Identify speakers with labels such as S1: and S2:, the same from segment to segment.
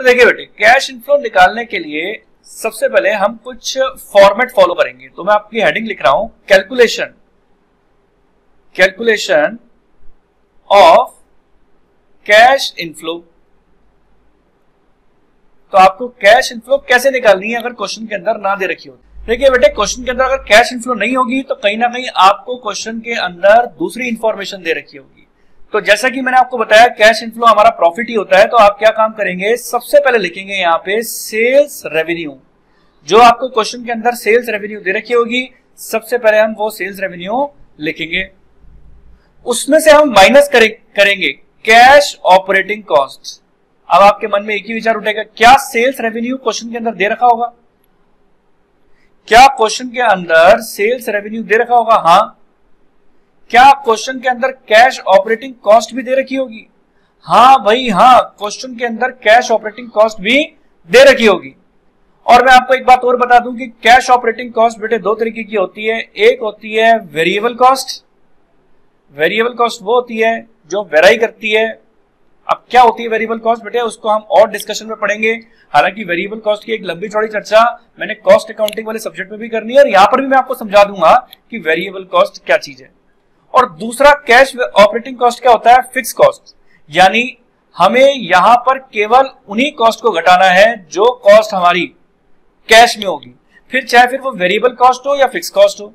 S1: तो देखिए बेटे, कैश इनफ्लो निकालने के लिए सबसे पहले हम कुछ फॉर्मेट फॉलो करेंगे। तो मैं आपकी हेडिंग लिख रहा हूं, कैलकुलेशन ऑफ कैश इनफ्लो। तो आपको कैश इनफ्लो कैसे निकालनी है अगर क्वेश्चन के अंदर ना दे रखी हो। देखिए बेटे, क्वेश्चन के अंदर अगर कैश इनफ्लो नहीं होगी तो कहीं ना कहीं आपको क्वेश्चन के अंदर दूसरी इंफॉर्मेशन दे रखी होगी। तो जैसा कि मैंने आपको बताया, कैश इनफ्लो हमारा प्रॉफिट ही होता है। तो आप क्या काम करेंगे, सबसे पहले लिखेंगे यहाँ पे सेल्स रेवेन्यू। जो आपको क्वेश्चन के अंदर सेल्स रेवेन्यू दे रखी होगी, सबसे पहले हम वो सेल्स रेवेन्यू लिखेंगे। उसमें से हम माइनस करेंगे कैश ऑपरेटिंग कॉस्ट। अब आपके मन में एक ही विचार उठेगा, क्या सेल्स रेवेन्यू क्वेश्चन के अंदर दे रखा होगा? क्या क्वेश्चन के अंदर सेल्स रेवेन्यू दे रखा होगा? हाँ। क्या क्वेश्चन के अंदर कैश ऑपरेटिंग कॉस्ट भी दे रखी होगी? हाँ भाई हाँ, क्वेश्चन के अंदर कैश ऑपरेटिंग कॉस्ट भी दे रखी होगी। और मैं आपको एक बात और बता दूं कि कैश ऑपरेटिंग कॉस्ट बेटे दो तरीके की होती है। एक होती है वेरिएबल कॉस्ट। वेरिएबल कॉस्ट वो होती है जो वेराई करती है। अब क्या होती है वेरिएबल कॉस्ट बेटे, उसको हम और डिस्कशन में पढ़ेंगे। हालांकि वेरिएबल कॉस्ट की एक लंबी चौड़ी चर्चा मैंने कॉस्ट अकाउंटिंग वाले सब्जेक्ट में भी करनी है, और यहां पर भी मैं आपको समझा दूंगा कि वेरिएबल कॉस्ट क्या चीज है। और दूसरा कैश ऑपरेटिंग कॉस्ट क्या होता है, फिक्स कॉस्ट। यानी हमें यहां पर केवल उन्हीं कॉस्ट को घटाना है जो कॉस्ट हमारी कैश में होगी, फिर वो वेरिएबल कॉस्ट हो या फिक्स कॉस्ट हो।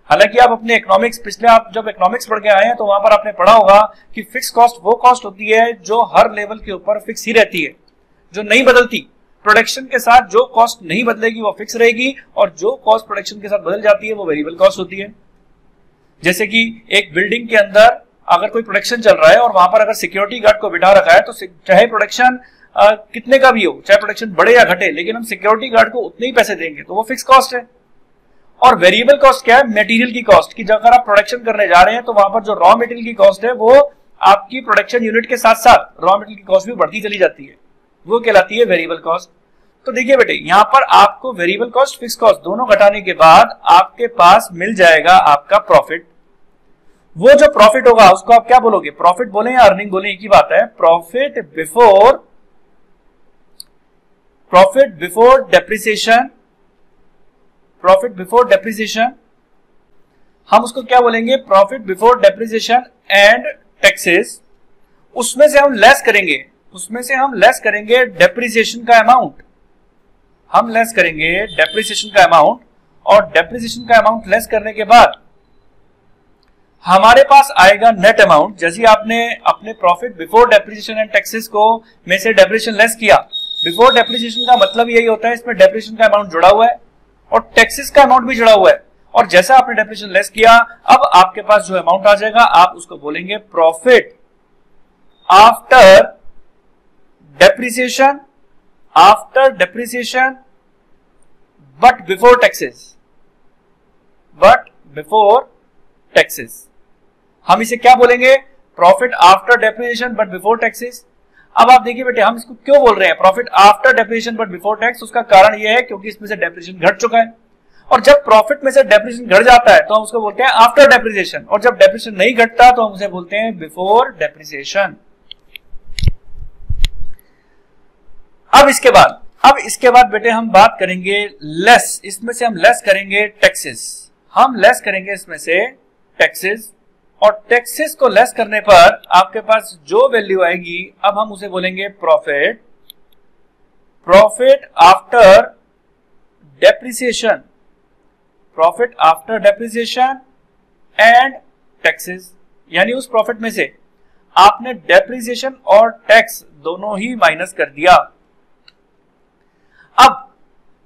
S1: हालांकि आप अपने इकोनॉमिक्स, पिछले आप जब इकोनॉमिक्स पढ़ के आए हैं तो वहां पर आपने पढ़ा होगा कि फिक्स कॉस्ट वो कॉस्ट होती है जो हर लेवल के ऊपर फिक्स ही रहती है, जो नहीं बदलती। प्रोडक्शन के साथ जो कॉस्ट नहीं बदलेगी वो फिक्स रहेगी, और जो कॉस्ट प्रोडक्शन के साथ बदल जाती है वो वेरिएबल कॉस्ट होती है। जैसे कि एक बिल्डिंग के अंदर अगर कोई प्रोडक्शन चल रहा है और वहां पर अगर सिक्योरिटी गार्ड को बिठा रखा है, तो चाहे प्रोडक्शन कितने का भी हो, चाहे प्रोडक्शन बढ़े या घटे, लेकिन हम सिक्योरिटी गार्ड को उतने ही पैसे देंगे, तो वो फिक्स कॉस्ट है। और वेरिएबल कॉस्ट क्या है, मटेरियल की कॉस्ट, की अगर आप प्रोडक्शन करने जा रहे हैं तो वहां पर जो रॉ मटेरियल की कॉस्ट है वो आपकी प्रोडक्शन यूनिट के साथ साथ रॉ मटेरियल की कॉस्ट भी बढ़ती चली जाती है, वो कहलाती है वेरिएबल कॉस्ट। तो देखिए बेटे, यहां पर आपको वेरिएबल कॉस्ट फिक्स कॉस्ट दोनों घटाने के बाद आपके पास मिल जाएगा आपका प्रॉफिट। वो जो प्रॉफिट होगा उसको आप क्या बोलोगे, प्रॉफिट बोले या अर्निंग बोले, एक ही बात है। Profit before depreciation, profit before depreciation, हम उसको क्या बोलेंगे, profit before depreciation and taxes. उसमें से हम लेस करेंगे डेप्रिसिएशन का अमाउंट। हम लेस करेंगे डेप्रिसिएशन का अमाउंट, और डेप्रिसिएशन का अमाउंट लेस करने के बाद हमारे पास आएगा नेट अमाउंट। जैसे आपने अपने profit before depreciation and taxes को में से डेप्रिसिएशन लेस किया, बिफोर डेप्रिसिएशन का मतलब यही होता है इसमें डेप्रिसिएशन का अमाउंट जुड़ा हुआ है और टैक्सेस का अमाउंट भी जुड़ा हुआ है। और जैसा आपने डेप्रिसिएशन लेस किया, अब आपके पास जो अमाउंट आ जाएगा आप उसको बोलेंगे profit after depreciation, but before taxes. हम इसे क्या बोलेंगे, profit after depreciation but before taxes. अब आप देखिए बेटे, हम इसको क्यों बोल रहे हैं profit after depreciation but before tax. उसका कारण यह है क्योंकि इसमें से डेप्रिसिएशन घट चुका है, और जब प्रॉफिट में से डेप्रिसिएशन घट जाता है तो हम उसको बोलते हैं आफ्टर डेप्रिसिएशन, और जब डेप्रिसिएशन नहीं घटता तो हम उसे बोलते हैं बिफोर डेप्रिसिएशन। अब इसके बाद बेटे हम बात करेंगे लेस। इसमें से हम लेस करेंगे टैक्सेस। हम लेस करेंगे इसमें से टैक्सेस, और टैक्सेस को लेस करने पर आपके पास जो वैल्यू आएगी, अब हम उसे बोलेंगे profit after depreciation and taxes. यानी उस प्रॉफिट में से आपने डेप्रिसिएशन और टैक्स दोनों ही माइनस कर दिया।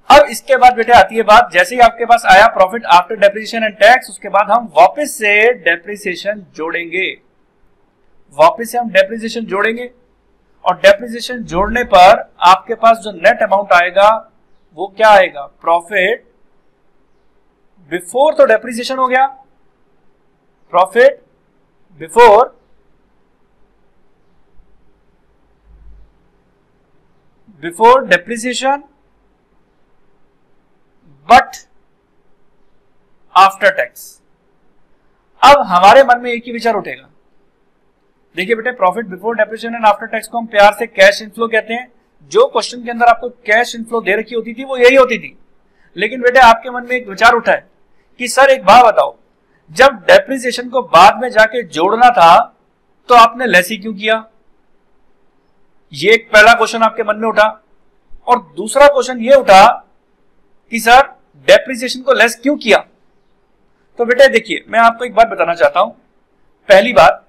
S1: अब इसके बाद बेटे आती है बात, जैसे ही आपके पास आया profit after depreciation and tax, उसके बाद हम वापस से डेप्रिसिएशन जोड़ेंगे, और डेप्रिसिएशन जोड़ने पर आपके पास जो नेट अमाउंट आएगा वो क्या आएगा, प्रॉफिट बिफोर, तो डेप्रिसिएशन हो गया, profit before depreciation but after tax. अब हमारे मन में एक ही विचार उठेगा, देखिए बेटे, profit before depreciation and after tax को हम प्यार से कैश इनफ्लो कहते हैं। जो क्वेश्चन के अंदर आपको कैश इनफ्लो दे रखी होती थी वो यही होती थी। लेकिन बेटे आपके मन में एक विचार उठा है कि सर एक बात बताओ, जब डेप्रिसिएशन को बाद में जाके जोड़ना था तो आपने लेस ही क्यों किया? ये एक पहला क्वेश्चन आपके मन में उठा। और दूसरा क्वेश्चन ये उठा कि सर डेप्रिसिएशन को लेस क्यों किया? तो बेटे देखिए, मैं आपको एक बात बताना चाहता हूं। पहली बात,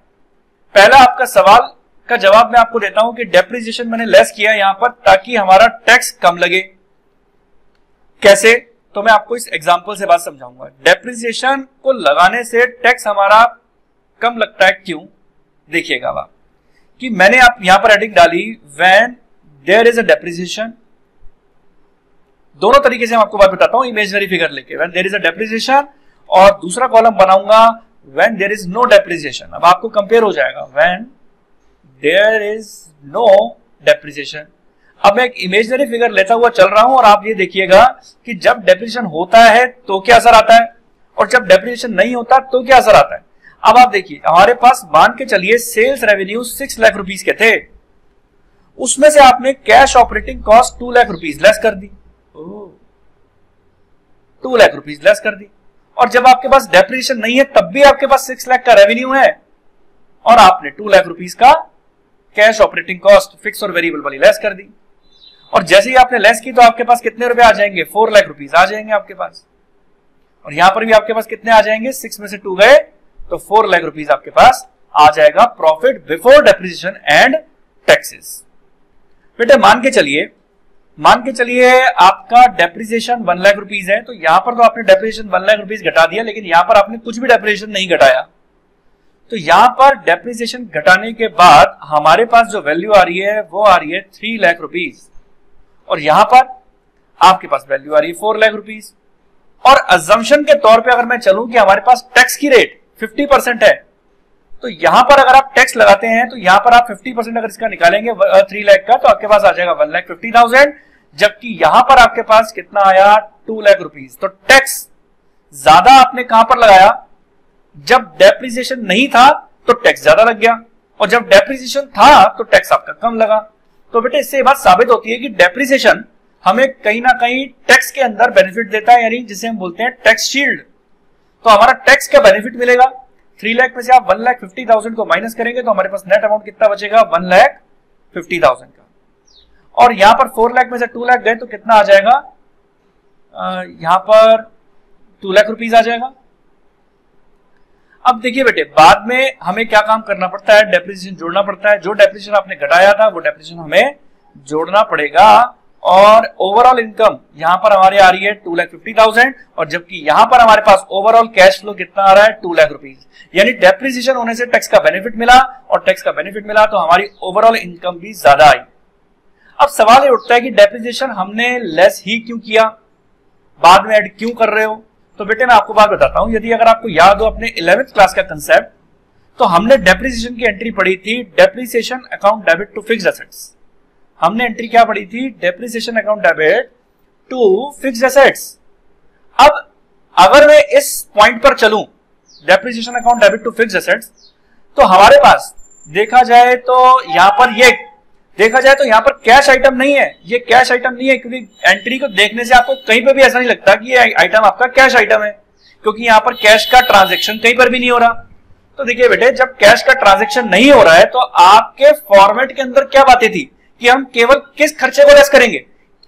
S1: पहला आपका सवाल का जवाब मैं आपको देता हूं कि डेप्रिसिएशन मैंने लेस किया यहां पर ताकि हमारा टैक्स कम लगे। कैसे? तो मैं आपको इस एग्जांपल से बात समझाऊंगा। डेप्रिसिएशन को लगाने से टैक्स हमारा कम लगता है, क्यों? देखिएगा आप कि मैंने आप यहां पर हेडिंग डाली when there is a depreciation. दोनों तरीके से मैं आपको बात बताता हूं इमेजिनरी फिगर लेके, when there is a depreciation, और दूसरा कॉलम बनाऊंगा when there is no depreciation. अब आपको कंपेयर हो जाएगा when there is no depreciation. अब मैं एक इमेजिनरी फिगर लेता हुआ चल रहा हूं और आप ये देखिएगा कि जब डेप्रिसिएशन होता है तो क्या असर आता है और जब डेप्रिसिएशन नहीं होता तो क्या असर आता है। अब आप देखिए, हमारे पास मान के चलिए सेल्स रेवेन्यू 6 लाख रुपीस के थे, उसमें से आपने cash operating cost 2 lakh rupees less कर दी। 2 लाख रुपीस लेस कर दी। और जब आपके पास डेप्रिसिएशन नहीं है तब भी आपके पास 6 लाख का रेवेन्यू है और आपने 2 लाख रुपीस का कैश ऑपरेटिंग कॉस्ट फिक्स और वेरिएबल वाली लेस कर दी। और जैसे ही आपने लेस की तो आपके पास कितने रुपए आ जाएंगे? 4 लाख रुपीस आ जाएंगे आपके पास। और यहां पर भी आपके पास कितने आ जाएंगे? 6 में से 2 गए तो 4 लाख रुपीस आपके पास आ जाएगा profit before depreciation and taxes. बेटे मान के चलिए आपका डेप्रिसिएशन 1 लाख रुपीस है, तो यहां पर तो आपने डेप्रिसिएशन 1 लाख रुपीस घटा दिया, लेकिन यहां पर आपने कुछ भी डेप्रिसिएशन नहीं घटाया। तो यहां पर डेप्रिसिएशन घटाने के बाद हमारे पास जो वैल्यू आ रही है वो आ रही है 3 लाख रुपीस, और यहां पर आपके पास वैल्यू आ रही है 4 लाख रुपीस। और अजम्पशन के तौर पे अगर मैं चलूं कि हमारे पास टैक्स की रेट 50% है, तो यहां पर अगर आप टैक्स लगाते हैं तो यहां पर आप 50% अगर इसका निकालेंगे 3 लाख का, तो आपके पास आ जाएगा 1,50,000, जबकि यहां पर आपके पास कितना आया? 2 लाख रुपीस। तो टैक्स ज्यादा आपने कहां पर लगाया? जब डेप्रिसिएशन नहीं था तो टैक्स ज्यादा लग गया, और जब डेप्रिसिएशन था तो टैक्स आपका कम लगा। तो बेटे इससे बात साबित होती है कि डेप्रिसिएशन हमें कहीं ना कहीं टैक्स के अंदर बेनिफिट देता है, यानी जिसे हम बोलते हैं टैक्स शील्ड। तो हमारा टैक्स का बेनिफिट मिलेगा। 3 लाख में से आप 1,50,000 को माइनस करेंगे तो हमारे पास नेट अमाउंट कितना बचेगा? 1,50,000 का। और यहां पर 4 लाख में से 2 लाख गए तो कितना आ जाएगा? यहां पर 2 लाख रुपीस आ जाएगा। अब देखिए बेटे, बाद में हमें क्या काम करना पड़ता है? डेप्रिसिएशन जोड़ना पड़ता है। जो डेप्रिसिएशन आपने घटाया था वो डेप्रिसिएशन हमें जोड़ना पड़ेगा। और ओवरऑल इनकम यहां पर हमारे आ रही है 2,50,000, और जबकि यहां पर हमारे पास ओवरऑल कैश फ्लो कितना आ रहा है? 2 लाख रुपीस। यानी डेप्रिसिएशन होने से टैक्स का बेनिफिट मिला, और टैक्स का बेनिफिट मिला तो हमारी ओवरऑल इनकम भी ज्यादा आई। अब सवाल ये उठता है कि डेप्रिसिएशन हमने लेस ही क्यों किया, बाद में ऐड क्यों कर रहे हो? तो बेटे मैं आपको बात बताता हूं, यदि अगर आपको याद हो अपने 11th क्लास का कंसेप्ट, तो हमने डेप्रिसिएशन की एंट्री पढ़ी थी depreciation account debit to fixed assets. हमने एंट्री क्या पढ़ी थी? Depreciation account debit to fixed assets. अब अगर मैं इस पॉइंट पर चलूं, depreciation account debit to fixed assets, तो हमारे पास देखा जाए तो यहां पर कैश आइटम नहीं है। ये कैश आइटम नहीं है क्योंकि एंट्री को देखने से आपको कहीं पे भी ऐसा नहीं लगता कि ये आइटम आपका कैश आइटम है, क्योंकि यहां पर कैश का ट्रांजैक्शन कहीं पर भी नहीं हो रहा। तो देखिए बेटे, जब कैश का ट्रांजैक्शन नहीं हो रहा है तो आपके फॉर्मेट के अंदर क्या बातें थी कि हम केवल किस खर्चे को लेस करेंगे?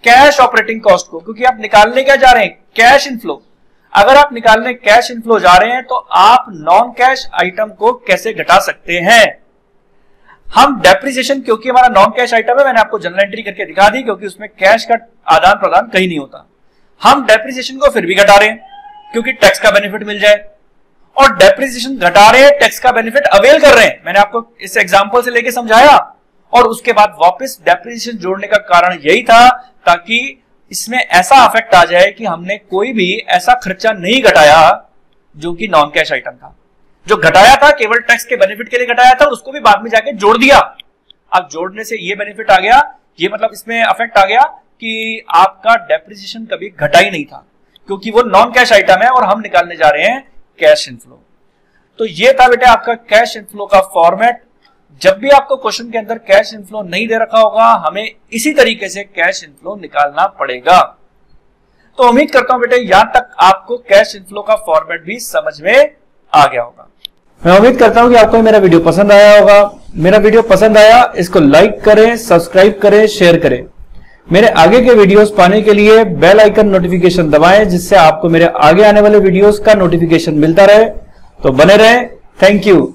S1: कैश ऑपरेटिंग कॉस्ट को, क्योंकि आप निकालने क्या जा रहे हैं? Cash inflow. अगर आप निकालने कैश इनफ्लो जा रहे हैं तो आप नॉन कैश आइटम को कैसे घटा सकते हैं? हम डेप्रिसिएशन, क्योंकि हमारा नॉन कैश आइटम है, मैंने आपको जनरल एंट्री करके दिखा दी, क्योंकि उसमें कैश का आदान प्रदान कहीं नहीं होता। हम डेप्रिसिएशन को फिर भी घटा रहे हैं क्योंकि टैक्स का बेनिफिट मिल जाए, और डेप्रिसिएशन घटा रहे हैं, टैक्स का बेनिफिट अवेल कर रहे हैं। मैंने आपको इस एग्जांपल से लेके समझाया, और उसके बाद वापस डेप्रिसिएशन जोड़ने का कारण यही था ताकि इसमें ऐसा इफेक्ट आ जाए कि हमने कोई भी ऐसा खर्चा नहीं घटाया जो कि नॉन कैश आइटम था। जो घटाया था केवल टैक्स के बेनिफिट के लिए घटाया था, और उसको भी बाद में जाके जोड़ दिया। अब जोड़ने से ये बेनिफिट आ गया, ये मतलब इसमें इफेक्ट आ गया कि आपका डेप्रिसिएशन कभी घटा ही नहीं था, क्योंकि वो नॉन कैश आइटम है और हम निकालने जा रहे हैं कैश इनफ्लो। तो ये था बेटा आपका कैश इनफ्लो का फॉर्मेट, जब भी आपको क्वेश्चन के अंदर कैश इनफ्लो नहीं दे रखा होगा, हमें इसी तरीके से कैश इनफ्लो निकालना पड़ेगा। तो उम्मीद करता हूं बेटे यहां तक आपको कैश इनफ्लो का फॉर्मेट भी समझ में आ गया होगा। मैं उम्मीद करता हूं कि आपको मेरा वीडियो पसंद आया होगा। मेरा वीडियो पसंद आया, इसको लाइक करें, सब्सक्राइब करें, शेयर करें। मेरे आगे के वीडियोस पाने के लिए बेल आइकन नोटिफिकेशन दबाएं, जिससे आपको मेरे आगे आने वाले वीडियोस का नोटिफिकेशन मिलता रहे। तो बने रहें। Thank you.